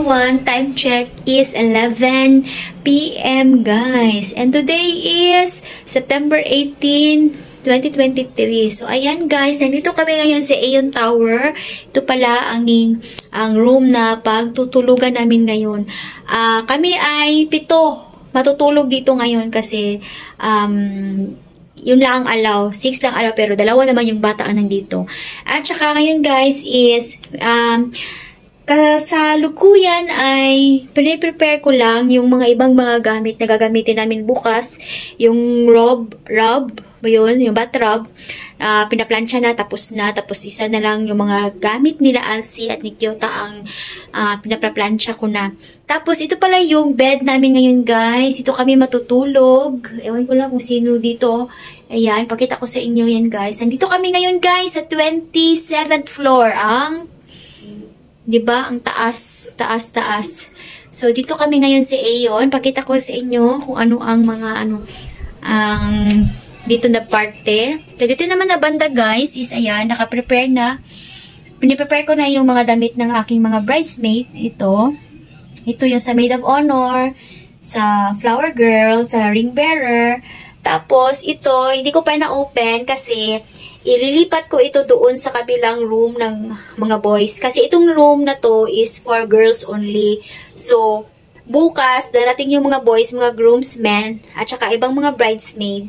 everyone. Time check is 11 p.m. guys. And today is September 18, 2023. So ayan guys, nandito kami ngayon sa Aeon Tower. Ito pala ang room na pagtutulugan namin ngayon. Kami ay 7 matutulog dito ngayon kasi yun lang ang allow. 6 lang allow pero 2 naman yung bata ang nandito. At saka ngayon guys is kasalukuyan ay prepare ko lang yung mga ibang mga gamit na gagamitin namin bukas. Yung rob ba yun? Yung bathrobe. Pinaplansya na, tapos isa na lang yung mga gamit nila Alcy at ni Kyota ang pinaplansya ko na. Tapos ito pala yung bed namin ngayon guys. Ito kami matutulog. Ewan ko lang kung sino dito. Ayan, pakita ko sa inyo yan guys. Nandito kami ngayon guys sa 27th floor. Diba? Ang taas. So, dito kami ngayon sa Aeon. Pakita ko sa inyo kung ano ang mga dito na parte. So, dito naman na banda guys is ayan, naka-prepare na. Piniprepare ko na yung mga damit ng aking mga bridesmaid. Ito yung sa maid of honor, sa flower girl, sa ring bearer. Tapos, ito, hindi ko pa na-open kasi ililipat ko ito doon sa kabilang room ng mga boys. Kasi itong room na to is for girls only. So, bukas, darating yung mga boys, mga groomsmen, at saka ibang mga bridesmaid.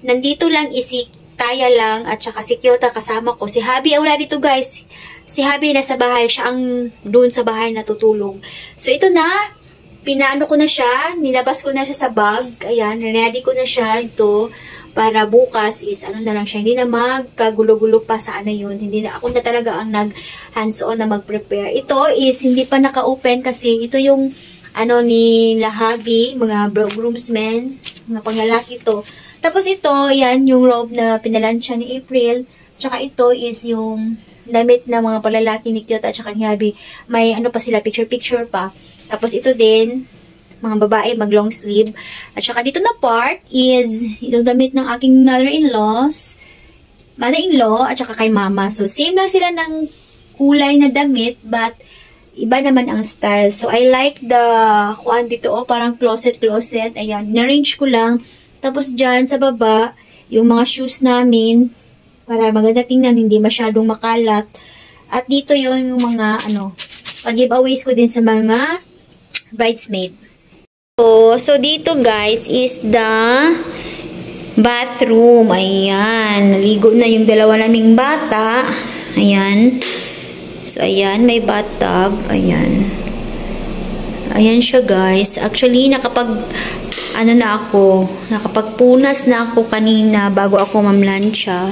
Nandito lang si Kaya lang, at saka si Kyota kasama ko. Si Habi, wala dito guys. Si Habi nasa bahay, siya ang doon sa bahay natutulog. So, ito na. Pinaano ko na siya. Nilabas ko na siya sa bag. Ayan, ready ko na siya. Ito. Para bukas is ano na lang siya, hindi na magkagulo-gulo pa sa ano yun. Hindi na, ako na talaga ang nag-hands-on na mag-prepare. Ito is hindi pa naka-open kasi ito yung ano ni Lahabi, mga groomsmen, mga panglalaki ito. Tapos ito, yan yung robe na pinalansya ni April. Tsaka ito is yung damit na mga palalaki ni Kyota at saka ni Habi. May ano pa sila, picture-picture pa. Tapos ito din, mga babae, mag long sleeve. At saka dito na part is itong damit ng aking mother-in-law at saka kay mama. So, same lang sila ng kulay na damit, but iba naman ang style. So, I like the kuan dito, parang closet. Ayan, na-arrange ko lang. Tapos dyan, sa baba, yung mga shoes namin, para maganda tingnan, hindi masyadong makalat. At dito yung mga, pag-giveaways ko din sa mga bridesmaid. So, dito guys is the bathroom. Ayan. Naligo na yung 2 naming bata. Ayan. So, ayan. May bathtub. Ayan. Ayan siya guys. Actually, nakapagpunas na ako kanina bago ako mamlansya.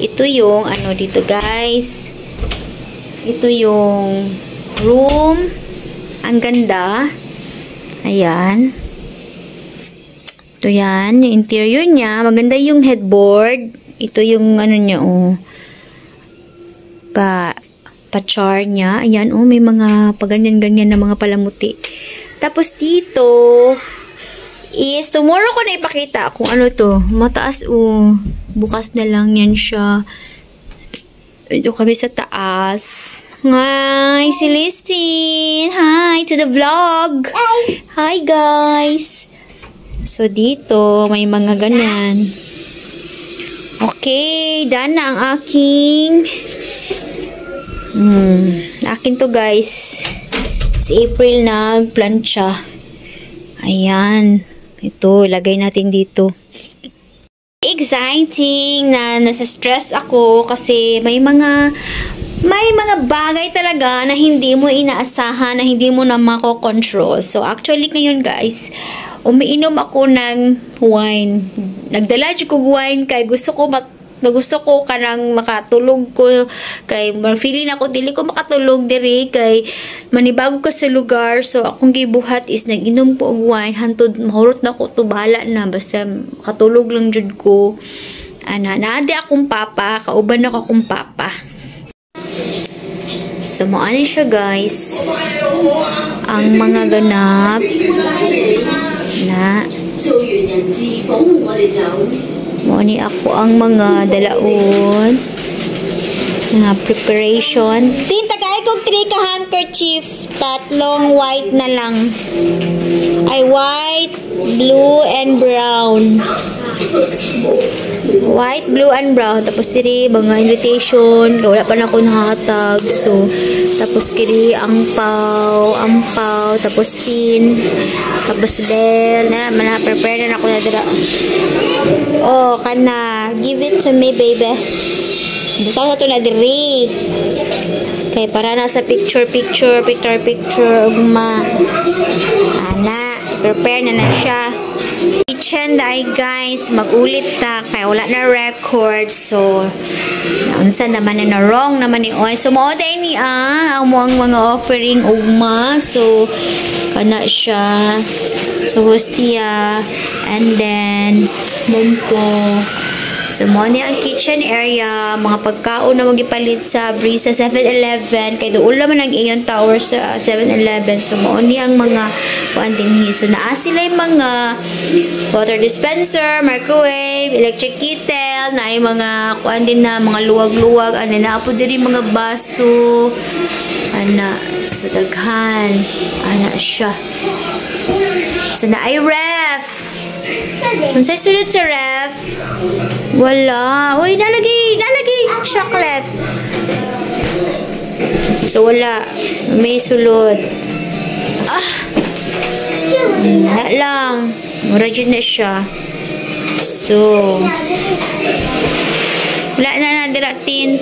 Ito yung, dito guys. Ito yung room. Ang ganda. Ayan. Ito yan. Yung interior niya. Maganda yung headboard. Ito yung niya, pa-char niya. Ayan, may mga paganyan-ganyan na mga palamuti. Tapos dito is, tomorrow ko na ipakita kung ano to. Mataas, bukas na lang yan siya. Ito kami sa taas. Hi, Celestine! Hi to the vlog! Hi, guys! So, dito, may mga ganyan. Okay, done na ang aking akin to, guys. Si April nagplansya. Ayan. Ito, ilagay natin dito. Exciting na nasa-stress ako kasi may mga bagay talaga na hindi mo inaasahan, na hindi mo na mako-control. So, actually ngayon guys, umiinom ako ng wine. Nagdala ko wine kay gusto ko kanang makatulog ko kay feeling ako dili ko makatulog diri kay manibago ka sa lugar. So, akong gibuhat is nag-inom ko og wine hantod mahurot na ko to, bahala na basta makatulog lang jud ko. Naadi akong papa, kauban ako akong papa. So, maano siya guys. Ang mga ganap na mauni ako ang mga dalaon nga preparation. Tinta kay kog 3 ka handkerchief, tat tatlong white na lang. Ay, white, blue, and brown. White, blue, and brown. Tapos kiri, mga invitation. Wala pa na ako nahatag. So, tapos kiri, ampaw. Tapos tin. Tapos bell. Prepare na ako na dira. Oh, kana. Give it to me, baby. Butaw na ito na diri. Okay, para na sa picture. Ugma. Ana. Prepare na siya. Kitchen dahil guys, magulit ta kaya wala na record. So naunsa naman na wrong naman ni Oy. So mao day ni ang mga offering ugma. So kana siya. So hostia and then mumpo. So, mo niya ang kitchen area, mga pagkaon na magipalit sa Breeze sa 7-Eleven. Kaya doon naman ang iyon tower sa 7-Eleven. So, mo niya ang mga kuandinhi. So, naa sila yung mga water dispenser, microwave, electric kettle, na yung mga kuandin na mga luwag-luwag. Ano na po din yung mga baso. Ana, so daghan. Ana siya. So, na ay ref. Kung sa'y sunod sa ref, wala. Uy, nalagi chocolate. So, wala. May sulod. Wala lang. Mura dyan na siya. So, wala na diratin.